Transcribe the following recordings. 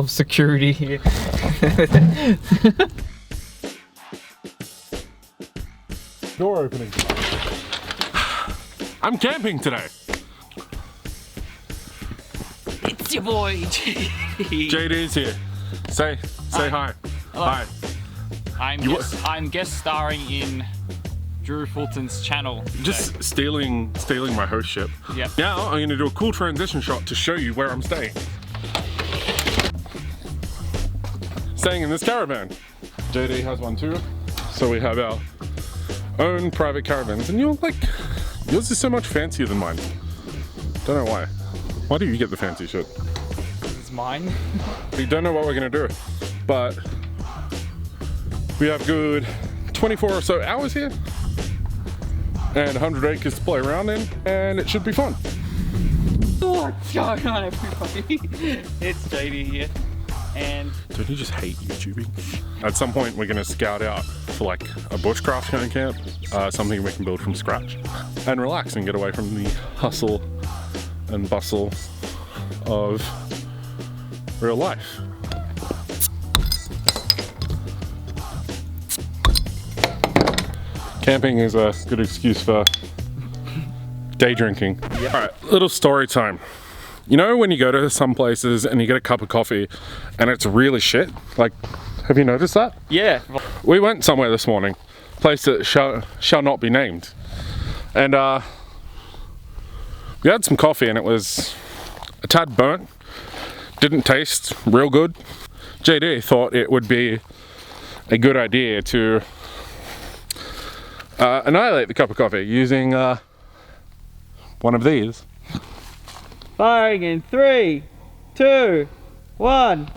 of security here. Door opening. I'm camping today. It's your boy, JD. JD's here. Say hi. Hello. Hi. I'm guest starring in Drew Fulton's channel today. Just stealing my host ship. Yeah. Now I'm gonna do a cool transition shot to show you where I'm staying. Staying in this caravan. JD has one too. So we have our own private caravans, and yours is so much fancier than mine. Don't know why. Why do you get the fancy shit? It's mine. We don't know what we're gonna do, but we have good 24 or so hours here and 100 acres to play around in, and it should be fun. What's going on, everybody? It's JD here, and Don't you just hate YouTubing? At some point we're gonna scout out for like a bushcraft kind of camp, something we can build from scratch and relax and get away from the hustle and bustle of real life. Camping is a good excuse for day drinking. Yep. All right, little story time. You know when you go to some places and you get a cup of coffee and it's really shit? Like, have you noticed that? yeah. We went somewhere this morning, place that shall not be named. And we had some coffee and it was a tad burnt. Didn't taste real good. JD thought it would be a good idea to annihilate the cup of coffee using one of these. Firing in 3, 2, 1.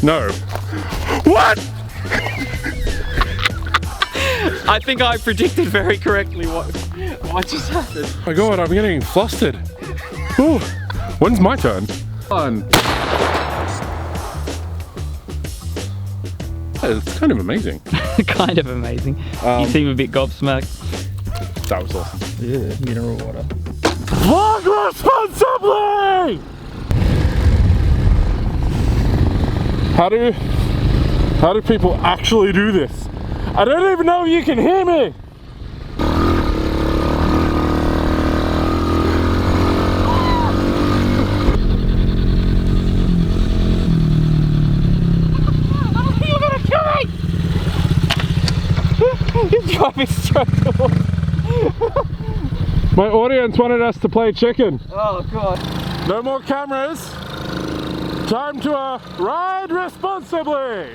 No. What? I think I predicted very correctly what just happened. Oh my god, I'm getting flustered. Ooh. When's my turn? Fun. It's kind of amazing. Kind of amazing. You seem a bit gobsmacked. That was awesome. Yeah, mineral water. Vlog responsibly! How do people actually do this? I don't even know if you can hear me! You're gonna kill me! You're driving straight towards. My audience wanted us to play chicken. Oh god. No more cameras. Time to ride responsibly.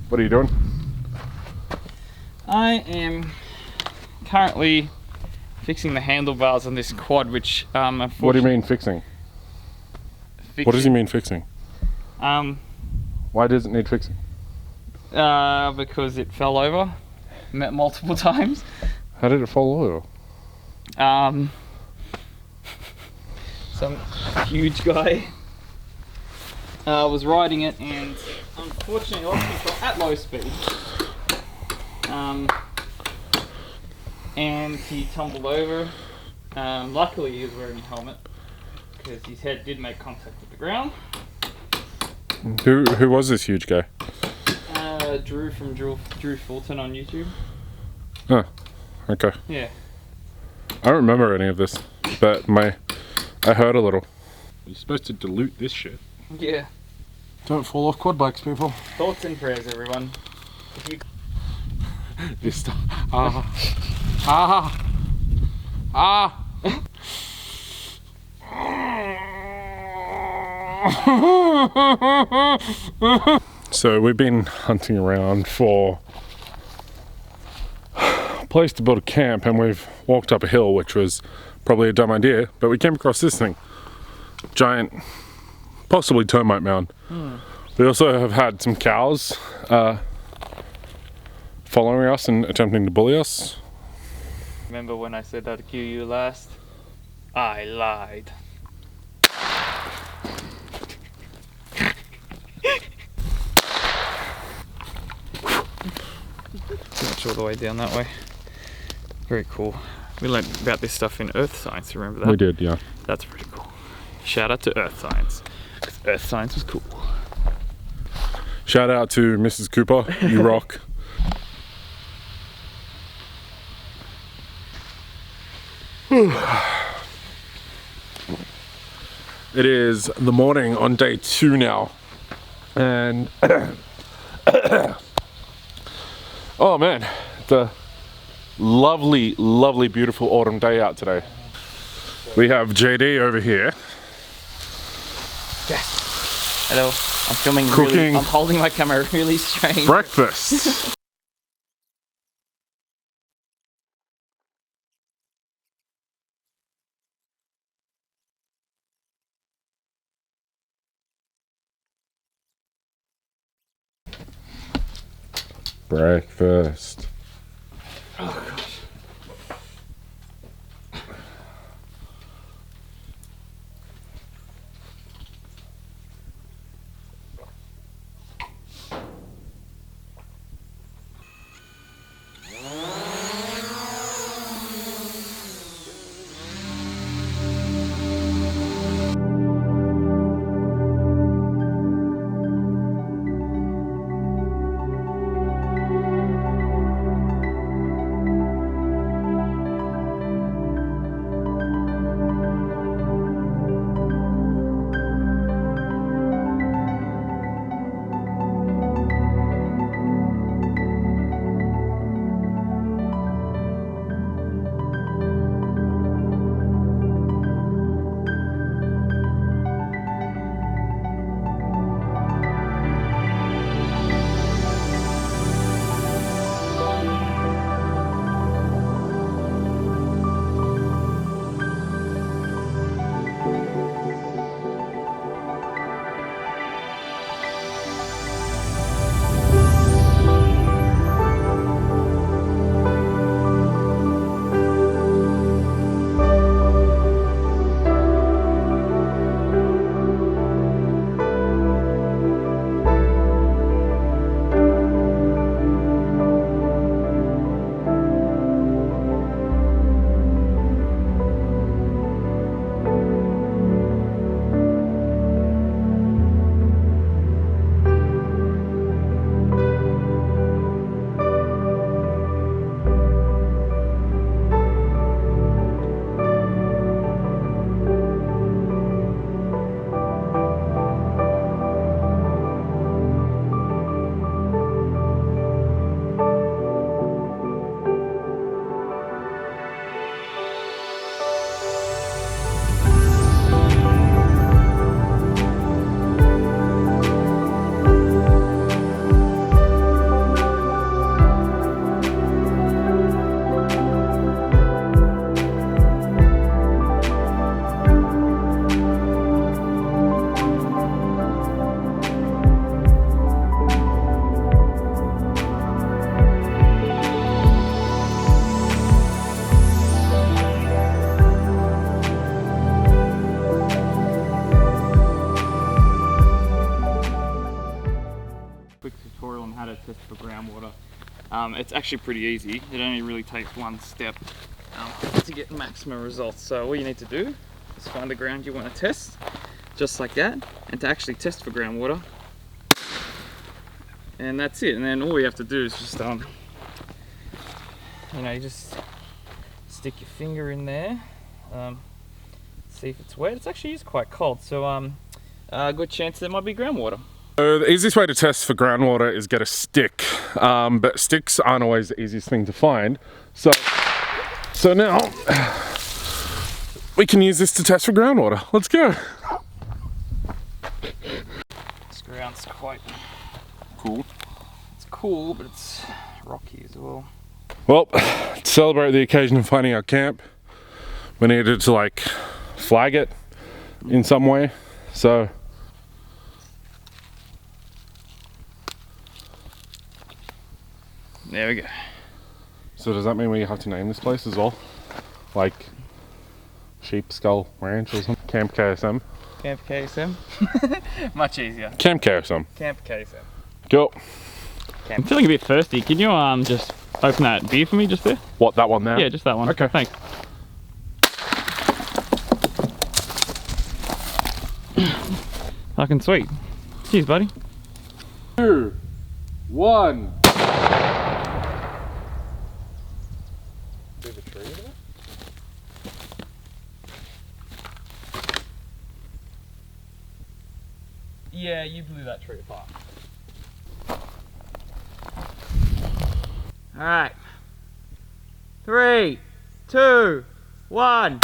What are you doing? I am currently fixing the handlebars on this quad, which unfortunately... What do you mean fixing? What does he mean fixing? Why does it need fixing? Because it fell over multiple times. How did it fall over? Some huge guy was riding it and unfortunately lost control at low speed. And he tumbled over. Luckily he was wearing a helmet because his head did make contact with the ground. Who was this huge guy? Drew from Drew Fulton on YouTube. Oh, okay. Yeah. I don't remember any of this, but I heard a little. You're supposed to dilute this shit. Yeah. Don't fall off quad bikes, people. Thoughts and prayers, everyone. This So we've been hunting around for a place to build a camp, and we've walked up a hill, which was probably a dumb idea, but we came across this thing. Giant, possibly termite mound. We also have had some cows following us and attempting to bully us. Remember when I said I'd kill you last? I lied. much all the way down that way. Very cool. We learned about this stuff in Earth Science, remember that? We did, yeah. That's pretty cool. Shout out to Earth Science, because Earth Science was cool. Shout out to Mrs. Cooper, you rock. It is the morning on day 2 now, and oh man, it's a lovely, lovely, beautiful autumn day out today. We have JD over here. Yes. Hello. I'm filming. Cooking. Really, I'm holding my camera really strange. Breakfast. Breakfast. Oh gosh. Test for groundwater. It's actually pretty easy. It only really takes one step to get maximum results. So all you need to do is find the ground you want to test, just like that, and to actually test for groundwater. And that's it. And then all you have to do is just, you know, you just stick your finger in there, see if it's wet. It's actually quite cold, so a good chance there might be groundwater. So the easiest way to test for groundwater is get a stick, but sticks aren't always the easiest thing to find. So now we can use this to test for groundwater. Let's go. This ground's quite cool. It's cool, but it's rocky as well. Well, to celebrate the occasion of finding our camp, we needed to like flag it in some way. So there we go. So does that mean we have to name this place as well? Like Sheep Skull Ranch or something? Camp KSM? Camp KSM? Much easier. Camp KSM. Camp KSM. Go. I'm feeling a bit thirsty. Can you just open that beer for me just there? What, that one there? Yeah, just that one. Okay. Thanks. Fucking sweet. Cheers, buddy. 2, 1. Yeah, you blew that tree apart. Alright. 3, 2, 1.